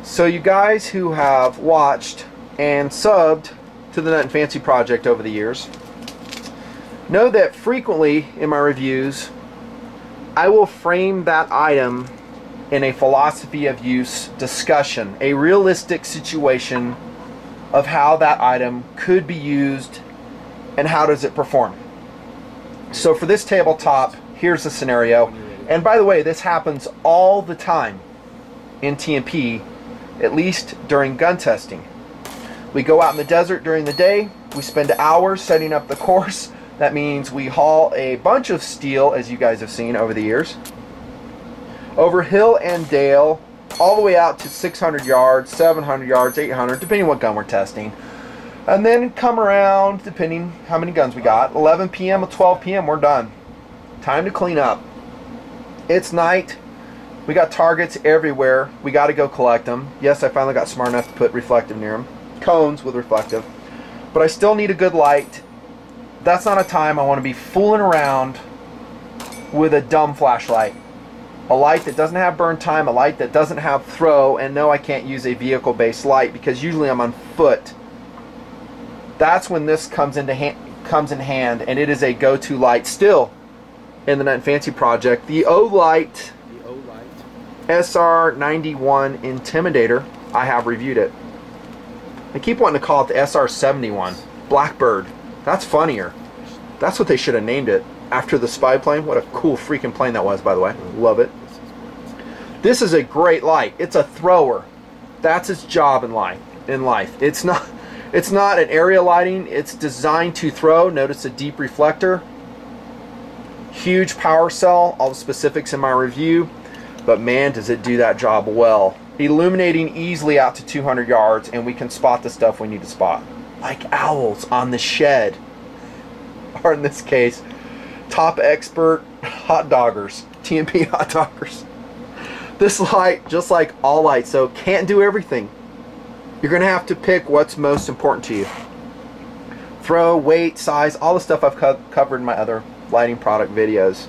So you guys who have watched and subbed to the Nut and Fancy project over the years know that frequently in my reviews I will frame that item in a philosophy of use discussion, a realistic situation of how that item could be used and how does it perform. So for this tabletop, here's the scenario. And by the way, this happens all the time in TMP, at least during gun testing. We go out in the desert during the day, we spend hours setting up the course. That means we haul a bunch of steel, as you guys have seen over the years, over hill and dale, all the way out to 600 yards, 700 yards, 800, depending what gun we're testing. And then come around, depending how many guns we got, 11 p.m. or 12 p.m., we're done. Time to clean up. It's night. We got targets everywhere. We got to go collect them. Yes, I finally got smart enough to put reflective near them. Cones with reflective. But I still need a good light. That's not a time I want to be fooling around with a dumb flashlight. A light that doesn't have burn time, a light that doesn't have throw, and no, I can't use a vehicle-based light because usually I'm on foot. That's when this comes in hand, and it is a go-to light still in the Nut and Fancy project. The Olight SR91 Intimidator, I have reviewed it. I keep wanting to call it the SR71 Blackbird. That's funnier. That's what they should have named it, after the spy plane. What a cool freaking plane that was, by the way. Love it. This is a great light. It's a thrower. That's its job in life. It's not an area lighting. It's designed to throw. Notice a deep reflector. Huge power cell. All the specifics in my review. But man, does it do that job well. Illuminating easily out to 200 yards, and we can spot the stuff we need to spot. Like owls on the shed. Or in this case, top expert hot doggers. TMP hot doggers. This light, just like all lights, so can't do everything. You're going to have to pick what's most important to you. Throw, weight, size, all the stuff I've covered in my other lighting product videos.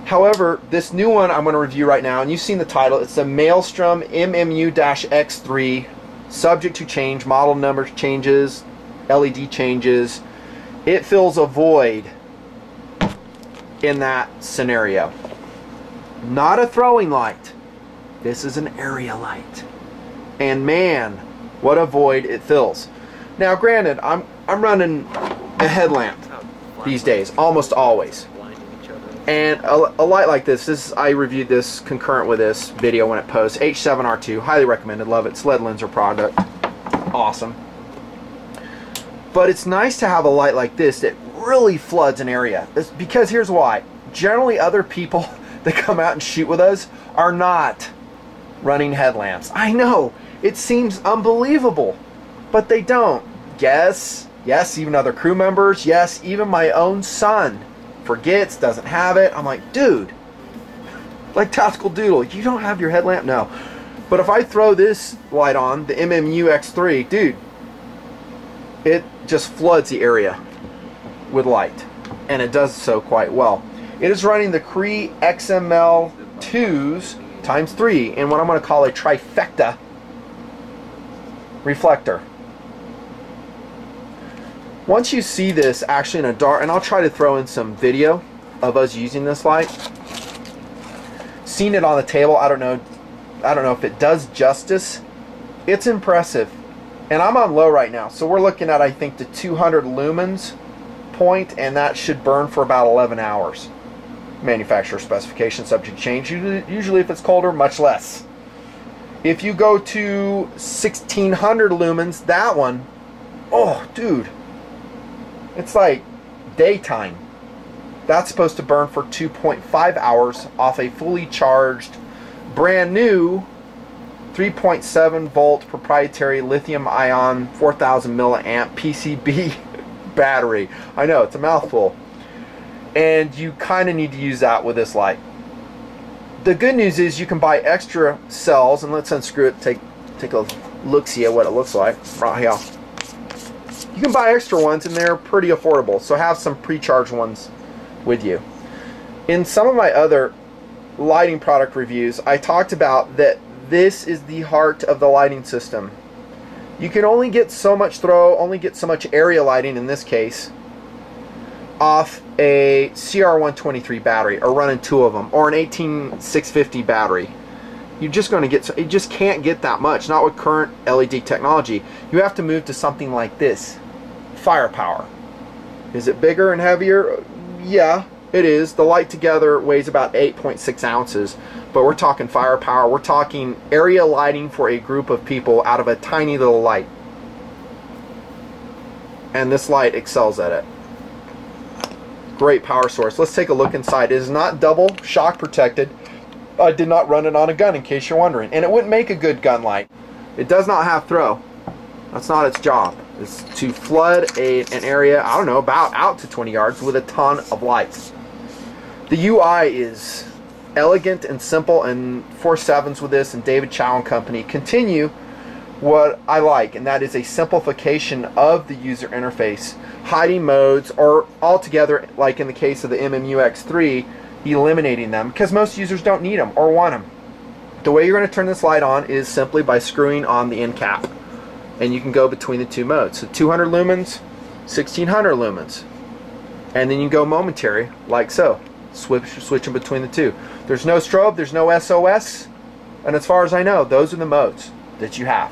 However, this new one I'm going to review right now, and you've seen the title, it's the Maelstrom MMU-X3, subject to change, model number changes, LED changes. It fills a void in that scenario. Not a throwing light. This is an area light. And man, what a void it fills. Now granted, I'm running a headlamp these days, almost always. And a light like this, I reviewed this concurrent with this video when it posts. H7R2, highly recommended, love it. It's LED Lenser product. Awesome. But it's nice to have a light like this that really floods an area. Because here's why. Generally other people that come out and shoot with us are not running headlamps. I know, it seems unbelievable, but they don't. Yes, even other crew members, yes, even my own son forgets, doesn't have it. I'm like, dude, like Tactical Doodle, you don't have your headlamp? No. But if I throw this light on, the MMU-X3, dude, it just floods the area with light, and it does so quite well. It is running the Cree XML2s ×3 in what I'm going to call a trifecta reflector. Once you see this actually in a dark, and I'll try to throw in some video of us using this light. Seen it on the table, I don't know if it does justice. It's impressive. And I'm on low right now, so we're looking at, I think, the 200 lumens point, and that should burn for about 11 hours. Manufacturer specification, subject to change. Usually if it's colder, much less. If you go to 1600 lumens, that one, oh dude, it's like daytime. That's supposed to burn for 2.5 hours off a fully charged, brand new 3.7 volt proprietary lithium ion 4000 milliamp PCB battery. I know, it's a mouthful. And you kind of need to use that with this light. The good news is you can buy extra cells, and let's unscrew it, take a look-see at what it looks like right here. You can buy extra ones, and they're pretty affordable, so have some pre-charged ones with you. In some of my other lighting product reviews, I talked about that This is the heart of the lighting system. You can only get so much throw, only get so much area lighting in this case, off a CR123 battery, or running 2 of them, or an 18650 battery. You're just going to get, you just can't get that much, not with current LED technology. You have to move to something like this, firepower. Is it bigger and heavier? Yeah, it is. The light together weighs about 8.6 ounces, but we're talking firepower. We're talking area lighting for a group of people out of a tiny little light. And this light excels at it. Great power source. Let's take a look inside. It is not double shock protected. I did not run it on a gun, in case you're wondering. And it wouldn't make a good gun light. It does not have throw. That's not its job. It's to flood an area, I don't know, about out to 20 yards with a ton of lights. The UI is elegant and simple, and FourSevens with this and David Chow and company continue what I like, and that is a simplification of the user interface, hiding modes, or altogether, like in the case of the MMU-X3, eliminating them because most users don't need them or want them. The way you're going to turn this light on is simply by screwing on the end cap, and you can go between the 2 modes. So 200 lumens, 1600 lumens, and then you go momentary like so, switching between the 2. There's no strobe, there's no SOS, and as far as I know, those are the modes that you have,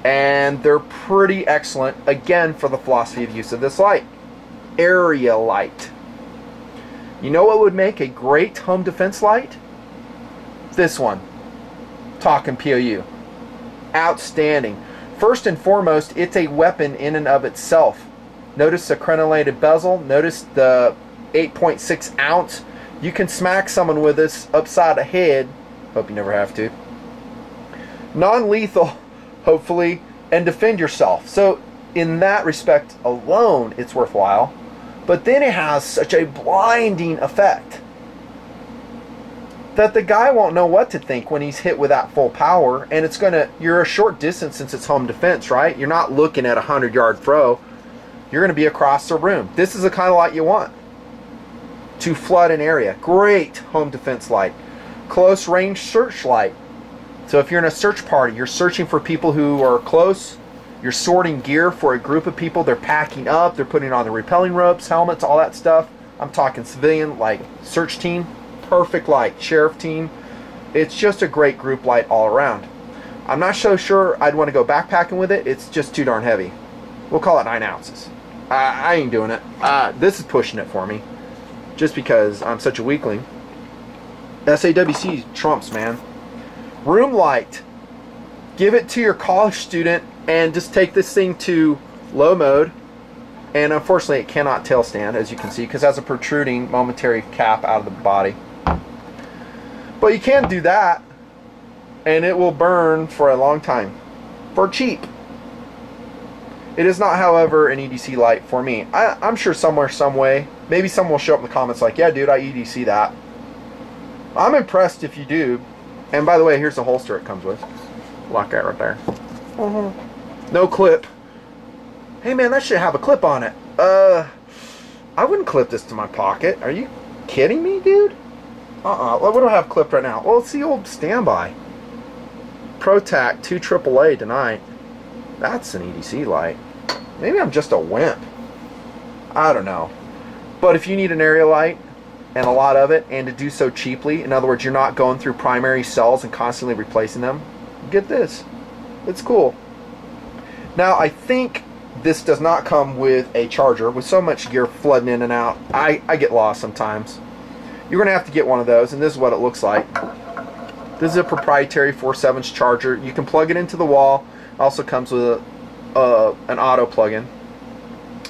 and they're pretty excellent, again, for the philosophy of use of this light. Area light. You know what would make a great home defense light? This one. Talking POU. Outstanding. First and foremost, it's a weapon in and of itself. Notice the crenellated bezel. Notice the 8.6 ounce. You can smack someone with this upside the head. Hope you never have to. Non-lethal, hopefully, and defend yourself. So in that respect alone, it's worthwhile. But then it has such a blinding effect that the guy won't know what to think when he's hit with that full power, and it's gonna, you're a short distance since it's home defense, right? You're not looking at a 100-yard throw. You're gonna be across the room. This is the kind of light you want to flood an area. Great home defense light. Close range search light. So if you're in a search party, you're searching for people who are close, you're sorting gear for a group of people, they're packing up, they're putting on the rappelling ropes, helmets, all that stuff. I'm talking civilian, like search team, perfect light, sheriff team. It's just a great group light all around. I'm not so sure I'd want to go backpacking with it. It's just too darn heavy. We'll call it 9 ounces. I ain't doing it. This is pushing it for me, just because I'm such a weakling. SAWC trumps, man. Room light. Give it to your college student and just take this thing to low mode. And unfortunately it cannot tail stand, as you can see, because it has a protruding momentary cap out of the body. But you can do that, and it will burn for a long time for cheap. It is not, however, an EDC light for me. I'm sure somewhere, some way, maybe someone will show up in the comments like, yeah dude, I EDC that. I'm impressed if you do. And by the way, here's the holster it comes with. Lock that right there. No clip. Hey man, that should have a clip on it. I wouldn't clip this to my pocket. Are you kidding me, dude? What do I have clipped right now? Well, it's the old standby. ProTac 2 AAA tonight. That's an EDC light. Maybe I'm just a wimp. I don't know. But if you need an area light, and a lot of it, and to do so cheaply, in other words, you're not going through primary cells and constantly replacing them, get this. It's cool. Now, I think this does not come with a charger. With so much gear flooding in and out, I get lost sometimes. You're going to have to get one of those, and this is what it looks like. This is a proprietary FourSevens charger. You can plug it into the wall. It also comes with an auto plug-in,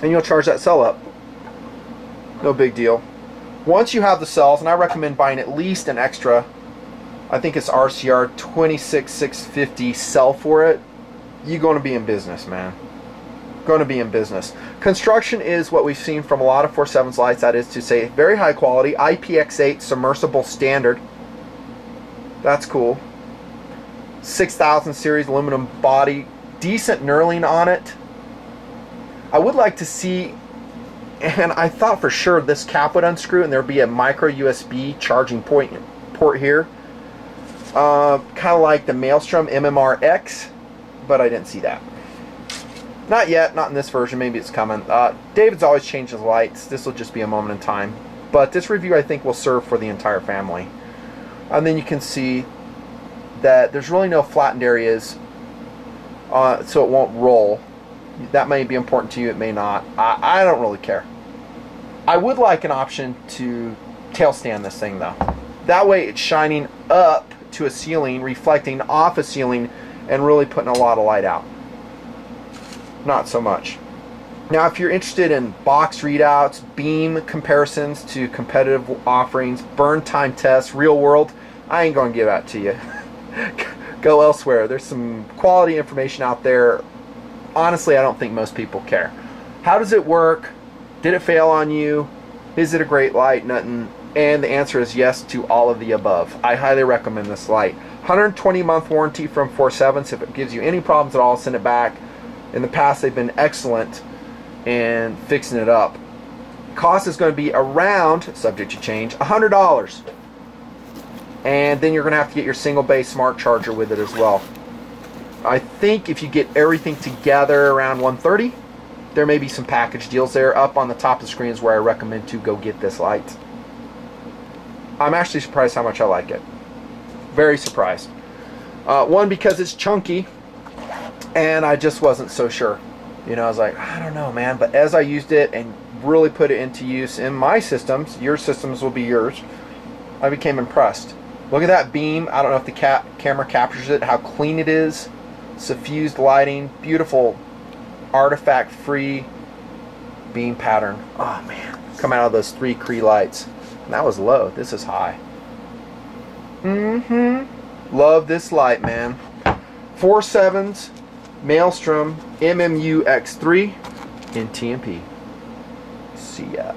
and you'll charge that cell up. No big deal. Once you have the cells, and I recommend buying at least an extra, I think it's RCR 26650 cell for it, you're going to be in business, man. Going to be in business. Construction is what we've seen from a lot of FourSevens lights. That is to say, very high quality, IPX8 submersible standard. That's cool. 6000 series aluminum body, decent knurling on it. I would like to see, and I thought for sure this cap would unscrew and there'd be a micro USB charging port here. Kind of like the Maelstrom MMR-X, but I didn't see that. Not yet, not in this version, maybe it's coming. David's always changed his lights. This will just be a moment in time. But this review I think will serve for the entire family. And then you can see that there's really no flattened areas, so it won't roll. That may be important to you, it may not. I don't really care. I would like an option to tail stand this thing though. That way it's shining up to a ceiling, reflecting off a ceiling, and really putting a lot of light out. Not so much. Now if you're interested in box readouts, beam comparisons to competitive offerings, burn time tests, real world, I ain't going to give that to you. Go elsewhere. There's some quality information out there. Honestly, I don't think most people care. How does it work? Did it fail on you? Is it a great light, Nutton? And the answer is yes to all of the above. I highly recommend this light. 120-month warranty from FourSevens. If it gives you any problems at all, send it back. In the past, they've been excellent in fixing it up. Cost is going to be around, subject to change, $100. And then you're going to have to get your single base smart charger with it as well. I think if you get everything together around $130, there may be some package deals there. Up on the top of the screen is where I recommend to go get this light. I'm actually surprised how much I like it. Very surprised. One, because it's chunky, and I just wasn't so sure. You know, I was like, I don't know, man. But as I used it and really put it into use in my systems, your systems will be yours, I became impressed. Look at that beam. I don't know if the camera captures it, how clean it is. Suffused lighting, beautiful artifact-free beam pattern. Oh, man. Coming out of those 3 Cree lights. And that was low. This is high. Love this light, man. FourSevens Maelstrom MMU-X3 in TMP. See ya.